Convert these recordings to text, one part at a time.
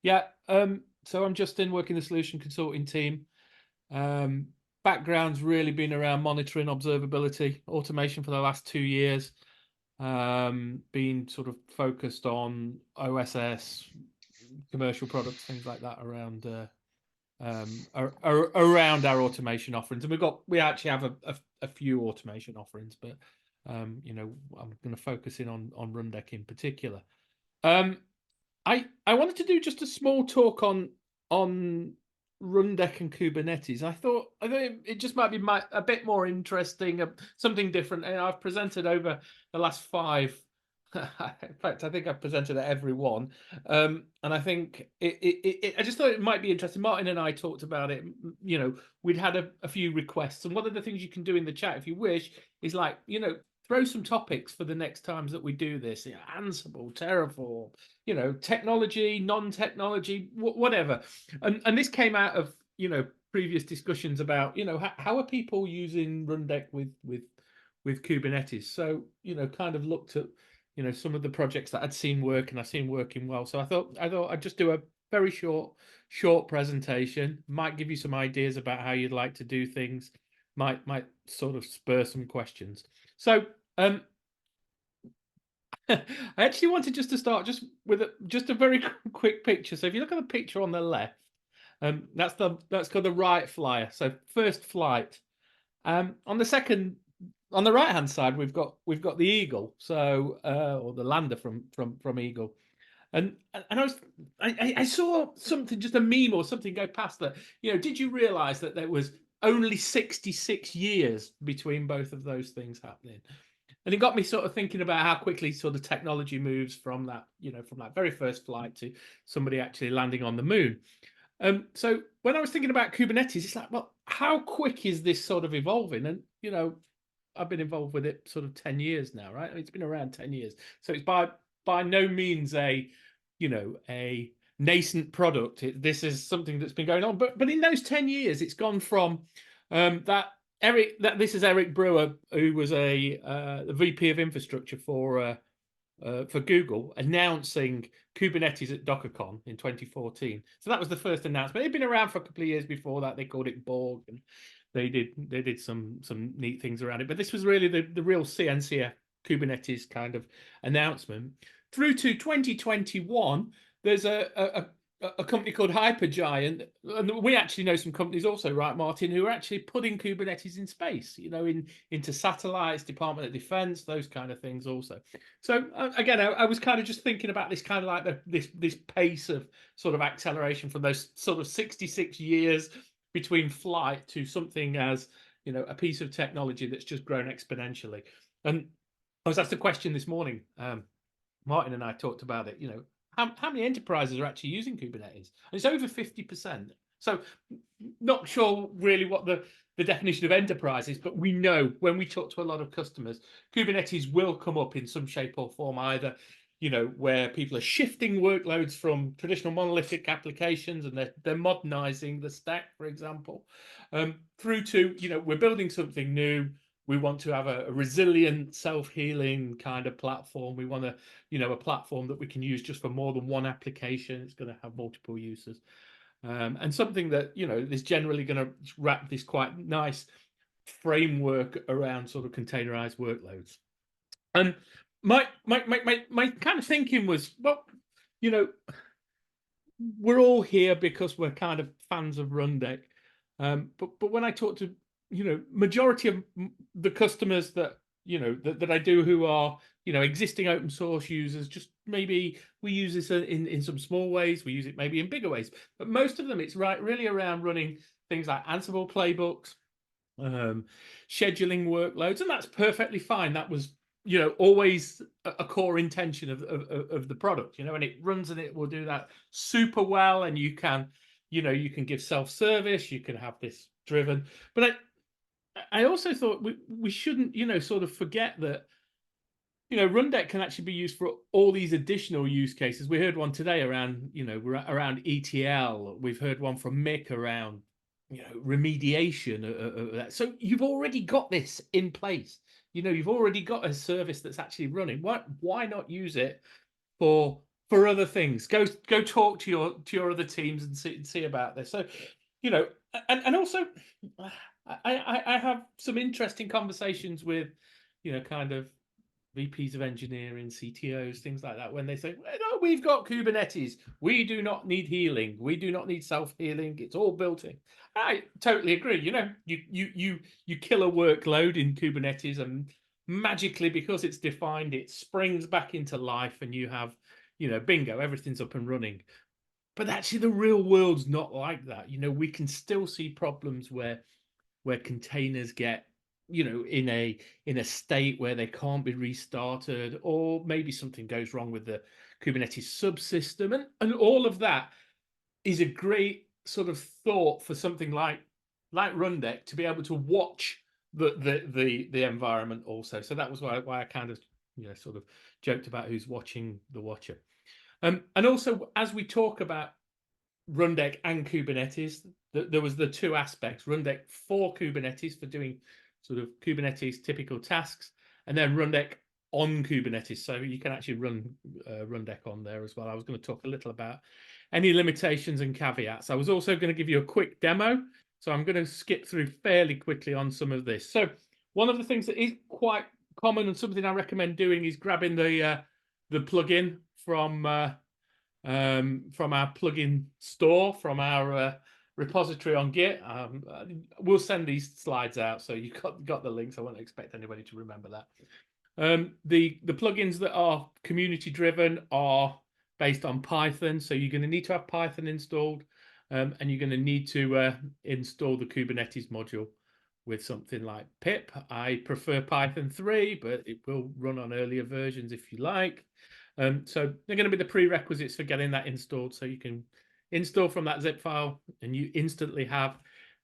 Yeah, so I'm Justyn, working the solution consulting team. Background's really been around monitoring observability, automation for the last 2 years. Been sort of focused on OSS, commercial products, things like that around around our automation offerings. And we actually have a few automation offerings, but I'm going to focus in on Rundeck in particular. I wanted to do just a small talk on Rundeck and Kubernetes. I thought it just might be a bit more interesting, something different. And I've presented over the last 5. In fact, I think I've presented at every one, and I think I just thought it might be interesting. Martin and I talked about it. We'd had a few requests, and one of the things you can do in the chat, if you wish, is throw some topics for the next times that we do this. Ansible, Terraform, technology, non-technology, whatever. And this came out of previous discussions about how are people using Rundeck with Kubernetes. So kind of looked at some of the projects that I'd seen work and I've seen working well. So I thought I'd just do a very short presentation. Might give you some ideas about how you'd like to do things. Might sort of spur some questions. So I actually wanted just to start just with a very quick picture. So if you look at the picture on the left, that's called the right flyer. So first flight. On the right hand side, we've got the eagle. So or the lander from Eagle. And I saw something, just a meme or something go past that. Did you realize that there was only 66 years between both of those things happening? And it got me sort of thinking about how quickly sort of technology moves from that, from that very first flight to somebody actually landing on the moon. So when I was thinking about Kubernetes, it's like, well, how quick is this sort of evolving? And, I've been involved with it sort of 10 years now, right? It's been around 10 years. So it's by no means a nascent product. This is something that's been going on. But in those 10 years, it's gone from this is Eric Brewer, who was the VP of infrastructure for Google, announcing Kubernetes at DockerCon in 2014. So that was the first announcement. It'd been around for a couple of years before that. They called it Borg, and they did some neat things around it. But this was really the real CNCF Kubernetes kind of announcement. Through to 2021, there's a company called Hypergiant, and we actually know some companies also, right, Martin, who are actually putting Kubernetes in space, into satellites, Department of Defense, those kind of things also. So again, I was kind of just thinking about this kind of like this pace of sort of acceleration from those sort of 66 years between flight to something as a piece of technology that's just grown exponentially. And I was asked a question this morning. Martin and I talked about it. How many enterprises are actually using Kubernetes? And it's over 50%. So not sure really what the definition of enterprise is, but we know when we talk to a lot of customers, Kubernetes will come up in some shape or form, either where people are shifting workloads from traditional monolithic applications and they're modernizing the stack, for example, through to we're building something new. We want to have a resilient, self-healing kind of platform. We want a platform that we can use just for more than one application. It's going to have multiple uses, and something that is generally going to wrap this quite nice framework around sort of containerized workloads. And my kind of thinking was, well, we're all here because we're kind of fans of Rundeck, but when I talk to majority of the customers that that I do, who are existing open source users, just maybe we use this in some small ways, we use it maybe in bigger ways, but most of them it's really around running things like Ansible playbooks, scheduling workloads, and that's perfectly fine. That was always a core intention of the product, and it runs and it will do that super well, and you can give self-service, you can have this driven. But I also thought we shouldn't, sort of forget that, Rundeck can actually be used for all these additional use cases. We heard one today around, around ETL. We've heard one from Mick around, remediation of that. So you've already got this in place. You've already got a service that's actually running. Why not use it for for other things. Go talk to your other teams and see about this. So, and also, I have some interesting conversations with, kind of VPs of engineering, CTOs, things like that, when they say, well, no, we've got Kubernetes. We do not need healing. We do not need self-healing. It's all built in. I totally agree. You kill a workload in Kubernetes, and magically, because it's defined, it springs back into life, and you have, bingo, everything's up and running. But actually, the real world's not like that. We can still see problems where containers get, in a state where they can't be restarted, or maybe something goes wrong with the Kubernetes subsystem, and all of that is a great sort of thought for something like Rundeck to be able to watch the environment also. So that was why I kind of sort of joked about who's watching the watcher. And also, as we talk about Rundeck and Kubernetes, there was the two aspects: Rundeck for Kubernetes, for doing sort of Kubernetes typical tasks, and then Rundeck on Kubernetes, so you can actually run Rundeck on there as well. I was going to talk a little about any limitations and caveats. I was also going to give you a quick demo, so I'm going to skip through fairly quickly on some of this. So one of the things that is quite common and something I recommend doing is grabbing the plugin from our plugin store, from our repository on Git. We'll send these slides out, so you got the links. I won't expect anybody to remember that. The plugins that are community driven are based on Python, so you're going to need to have Python installed, and you're going to need to install the Kubernetes module with something like pip. I prefer Python 3, but it will run on earlier versions if you like. So they're going to be the prerequisites for getting that installed, so you can install from that zip file, and you instantly have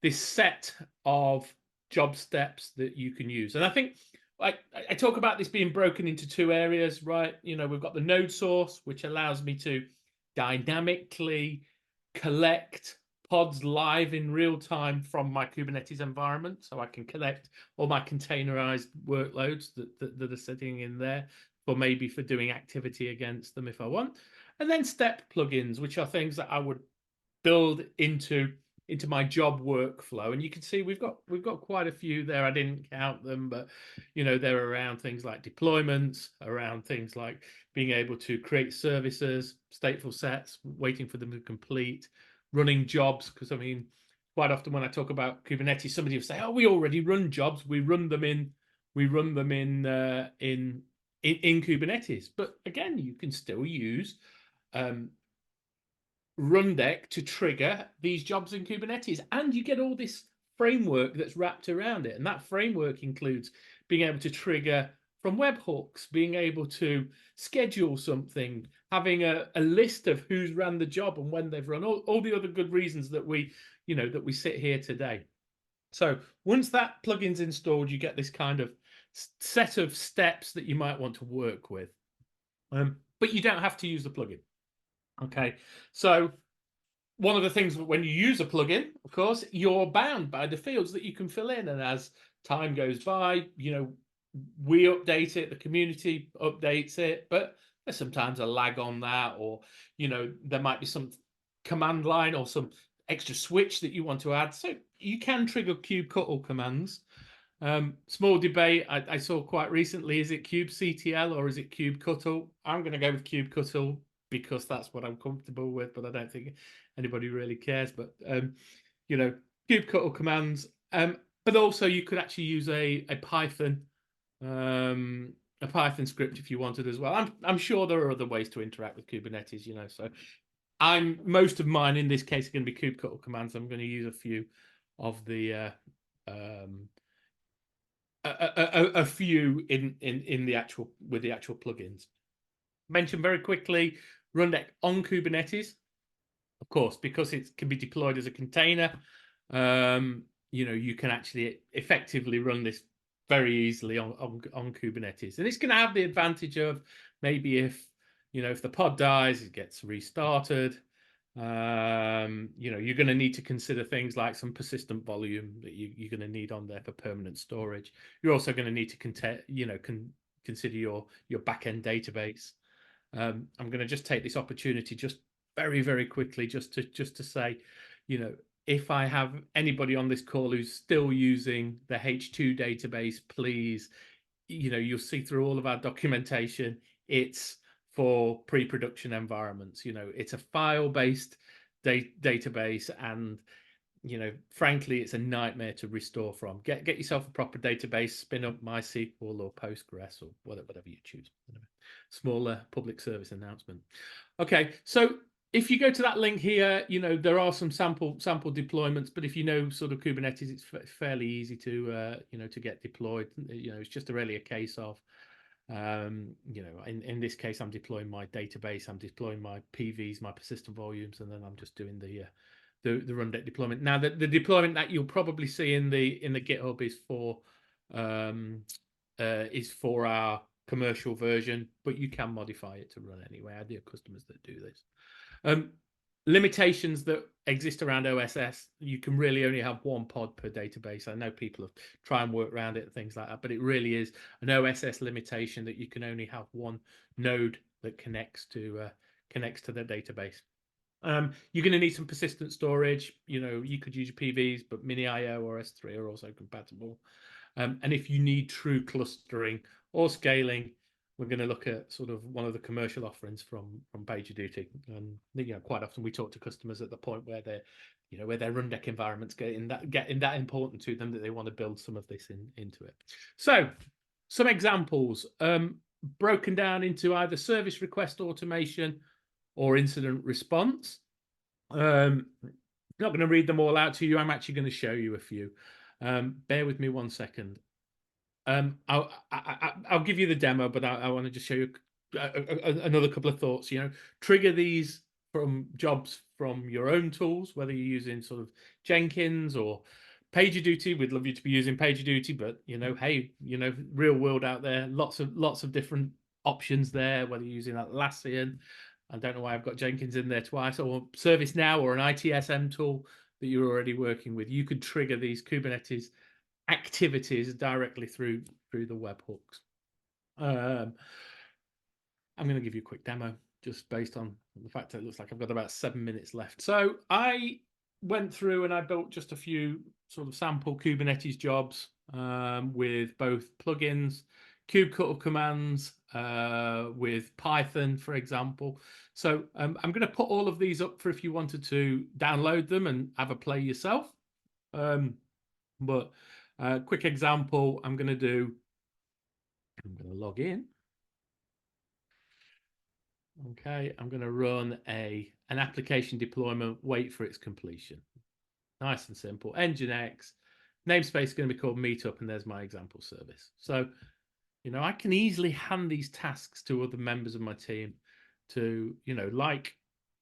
this set of job steps that you can use. And I think I talk about this being broken into two areas, right? We've got the node source, which allows me to dynamically collect pods live in real time from my Kubernetes environment. So I can collect all my containerized workloads that are sitting in there, or maybe for doing activity against them if I want. And then step plugins, which are things that I would build into my job workflow. And you can see we've got quite a few there. I didn't count them, but they're around things like deployments, around things like being able to create services, stateful sets, waiting for them to complete, running jobs. Because I mean, quite often when I talk about Kubernetes, somebody will say, "Oh, we already run jobs. We run them in Kubernetes." But again, you can still use Rundeck to trigger these jobs in Kubernetes, and you get all this framework that's wrapped around it. And that framework includes being able to trigger from webhooks, being able to schedule something, having a list of who's ran the job and when they've run, all the other good reasons that we sit here today. So once that plugin's installed, you get this kind of set of steps that you might want to work with. But you don't have to use the plugin. Okay, so one of the things when you use a plugin, of course, you're bound by the fields that you can fill in. And as time goes by, we update it, the community updates it, but there's sometimes a lag on that, or, there might be some command line or some extra switch that you want to add. So you can trigger kubectl commands. Small debate I saw quite recently: is it kubectl or is it kubectl? I'm going to go with kubectl because that's what I'm comfortable with, but I don't think anybody really cares. But kubectl commands. But also you could actually use a Python script if you wanted as well. I'm sure there are other ways to interact with Kubernetes, So most of mine in this case are going to be kubectl commands. I'm going to use a few of the a few in the actual plugins. Mention very quickly Rundeck on Kubernetes, of course, because it can be deployed as a container. You can actually effectively run this very easily on Kubernetes, and it's going to have the advantage of maybe if the pod dies, it gets restarted. You're going to need to consider things like some persistent volume that you're going to need on there for permanent storage. You're also going to need to consider your backend database. I'm going to just take this opportunity just very, very quickly just to say, you know, if I have anybody on this call who's still using the H2 database, please, you know, you'll see through all of our documentation, it's for pre-production environments. You know, it's a file-based database, and you know, frankly, it's a nightmare to restore from. Get yourself a proper database, spin up MySQL or Postgres or whatever you choose. Smaller public service announcement. Okay, so if you go to that link here, you know, there are some sample deployments, but if you know sort of Kubernetes, it's fairly easy to you know, to get deployed. You know, it's just really a case of you know, in this case, I'm deploying my database, I'm deploying my PVs, my persistent volumes, and then I'm just doing the Rundeck deployment. Now, the deployment that you'll probably see in the GitHub is for our commercial version, but you can modify it to run anyway. I do have customers that do this. Limitations that exist around OSS, you can really only have one pod per database. I know people have tried and work around it and things like that, but it really is an OSS limitation that you can only have one node that connects to the database. You're going to need some persistent storage. You know, you could use your PVs, but Mini IO or S3 are also compatible. And if you need true clustering or scaling, we're going to look at sort of one of the commercial offerings from PagerDuty. And you know, quite often we talk to customers at the point where they're, you know, where their Rundeck environments getting that important to them that they want to build some of this into it. So, some examples broken down into either service request automation or incident response. I'm not going to read them all out to you. I'm actually going to show you a few. Bear with me 1 second. I'll give you the demo, but I want to just show you another couple of thoughts. You know, trigger these from jobs from your own tools, whether you're using sort of Jenkins or PagerDuty. We'd love you to be using PagerDuty, but you know, hey, you know, real world out there, lots of different options there. Whether you're using Atlassian, I don't know why I've got Jenkins in there twice, or ServiceNow or an ITSM tool that you're already working with. You could trigger these Kubernetes activities directly through the webhooks. I'm going to give you a quick demo just based on the fact that it looks like I've got about 7 minutes left. So I went through and I built just a few sort of sample Kubernetes jobs with both plugins, kubectl commands, with Python, for example. So I'm going to put all of these up for if you wanted to download them and have a play yourself. But quick example, I'm going to log in. Okay, I'm going to run an application deployment, wait for its completion. Nice and simple. Nginx, namespace is going to be called Meetup, and there's my example service. So, you know, I can easily hand these tasks to other members of my team to, you know, like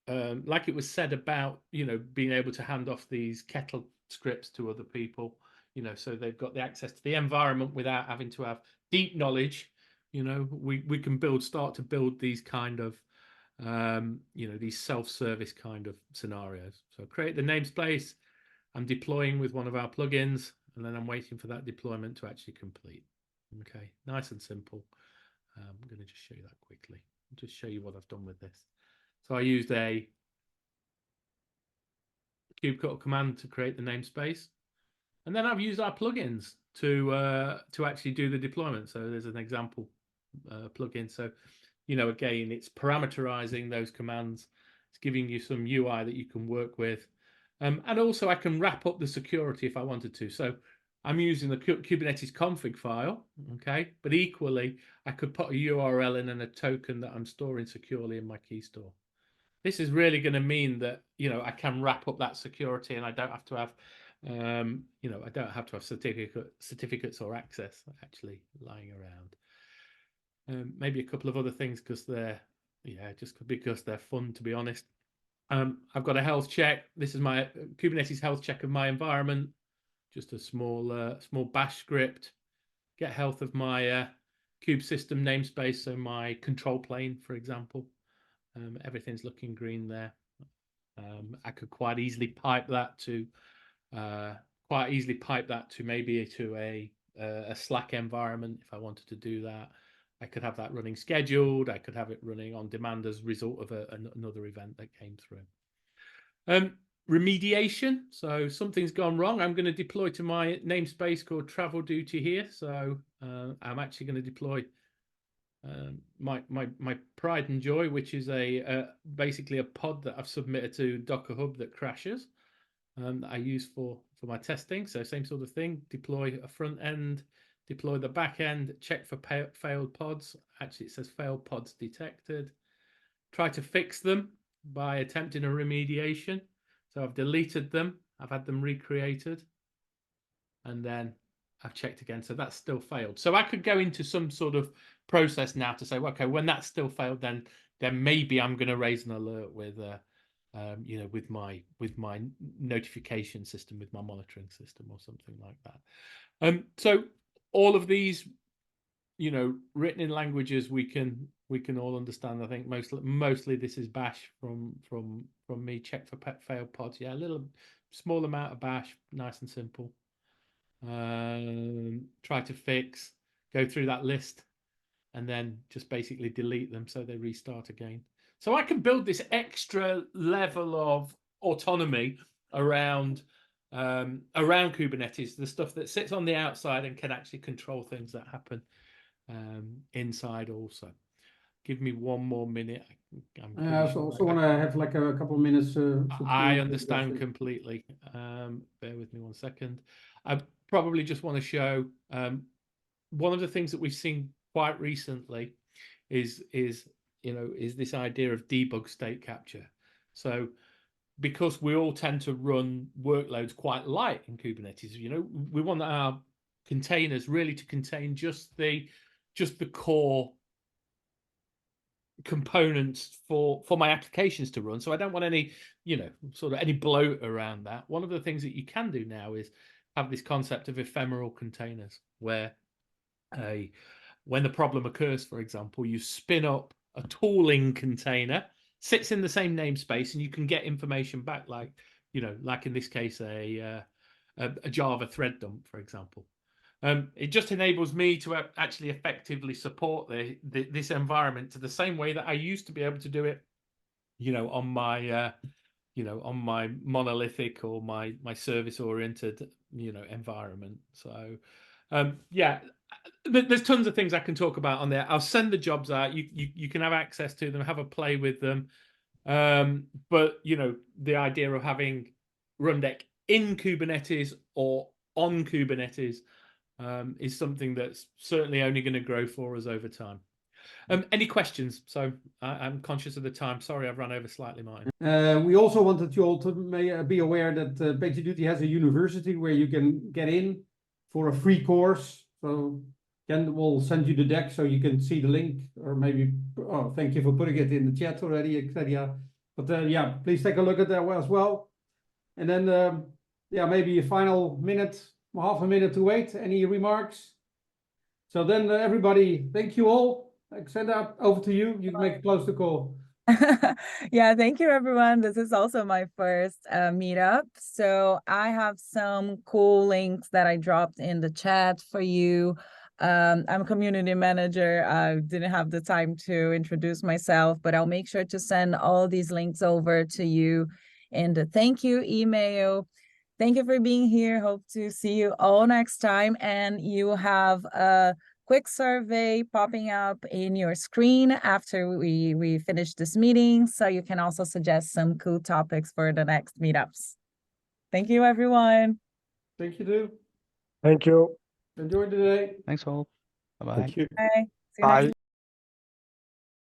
it was said about, you know, being able to hand off these kettle scripts to other people, you know, so they've got the access to the environment without having to have deep knowledge. You know, we can start to build these kind of, you know, these self-service kind of scenarios. So create the namespace, I'm deploying with one of our plugins, and then I'm waiting for that deployment to actually complete. Okay, nice and simple. I'm going to just show you that quickly. I'll just show you what I've done with this. So I used a kubectl command to create the namespace, and then I've used our plugins to actually do the deployment. So there's an example plugin. So, you know, again, it's parameterizing those commands. It's giving you some UI that you can work with. And also I can wrap up the security if I wanted to. So I'm using the Kubernetes config file, okay? But equally, I could put a URL in and a token that I'm storing securely in my key store. This is really going to mean that, you know, I can wrap up that security and I don't have to have, you know, I don't have to have certificates or access actually lying around. Maybe a couple of other things because they're, yeah, just because they're fun, to be honest. I've got a health check. This is my Kubernetes health check of my environment. Just a small bash script. Get health of my kube system namespace. So my control plane, for example. Everything's looking green there. I could quite easily pipe that to maybe to a Slack environment if I wanted to do that. I could have that running scheduled. I could have it running on demand as a result of another event that came through. Remediation. So something's gone wrong. I'm going to deploy to my namespace called Travel Duty here. So I'm actually going to deploy my pride and joy, which is basically a pod that I've submitted to Docker Hub that crashes, that I use for my testing. So same sort of thing, deploy a front end, deploy the back end, check for failed pods. Actually, it says failed pods detected. Try to fix them by attempting a remediation. So I've deleted them, I've had them recreated, and then I've checked again. So that's still failed. So I could go into some sort of process now to say, well, okay, when that's still failed, then maybe I'm going to raise an alert with you know, with my notification system, with my monitoring system, or something like that. So all of these, you know, written in languages we can all understand. I think mostly this is Bash from me. Check for failed pods. Yeah, a little small amount of Bash, nice and simple. Try to fix, go through that list, and then just basically delete them so they restart again. So I can build this extra level of autonomy around Kubernetes, the stuff that sits on the outside and can actually control things that happen inside also. Give me one more minute. I also want to have like a couple of minutes. I understand completely. Bear with me 1 second. I probably just want to show one of the things that we've seen quite recently is this idea of debug state capture. So because we all tend to run workloads quite light in Kubernetes, you know, we want our containers really to contain just the core components for my applications to run. So I don't want any, you know, sort of any bloat around that. One of the things that you can do now is have this concept of ephemeral containers, where when the problem occurs, for example, you spin up a tooling container, sits in the same namespace, and you can get information back, like, you know, like in this case, a Java thread dump, for example. It just enables me to actually effectively support this environment to the same way that I used to be able to do it, you know, on my on my monolithic or my service-oriented, you know, environment. So yeah, there's tons of things I can talk about on there. I'll send the jobs out. You can have access to them, have a play with them. But you know, the idea of having Rundeck in Kubernetes or on Kubernetes is something that's certainly only going to grow for us over time. Any questions? So I'm conscious of the time. Sorry, I've run over slightly, Martin. We also wanted you all to be aware that PagerDuty has a university where you can get in for a free course. So Ken will send you the deck so you can see the link, or maybe, oh, thank you for putting it in the chat already, etc. But yeah, please take a look at that as well. And then, yeah, maybe a final minute, half a minute to wait. Any remarks? So then, everybody, thank you all. Alexander, over to you. You can close the call. Yeah, thank you, everyone. This is also my first meetup. So I have some cool links that I dropped in the chat for you. I'm a community manager. I didn't have the time to introduce myself, but I'll make sure to send all these links over to you in the thank you email. Thank you for being here. Hope to see you all next time. And you have a quick survey popping up in your screen after we finish this meeting. So you can also suggest some cool topics for the next meetups. Thank you, everyone. Thank you, too. Thank you. Enjoy the day. Thanks all. Bye-bye. Thank you. Bye. See you Bye. next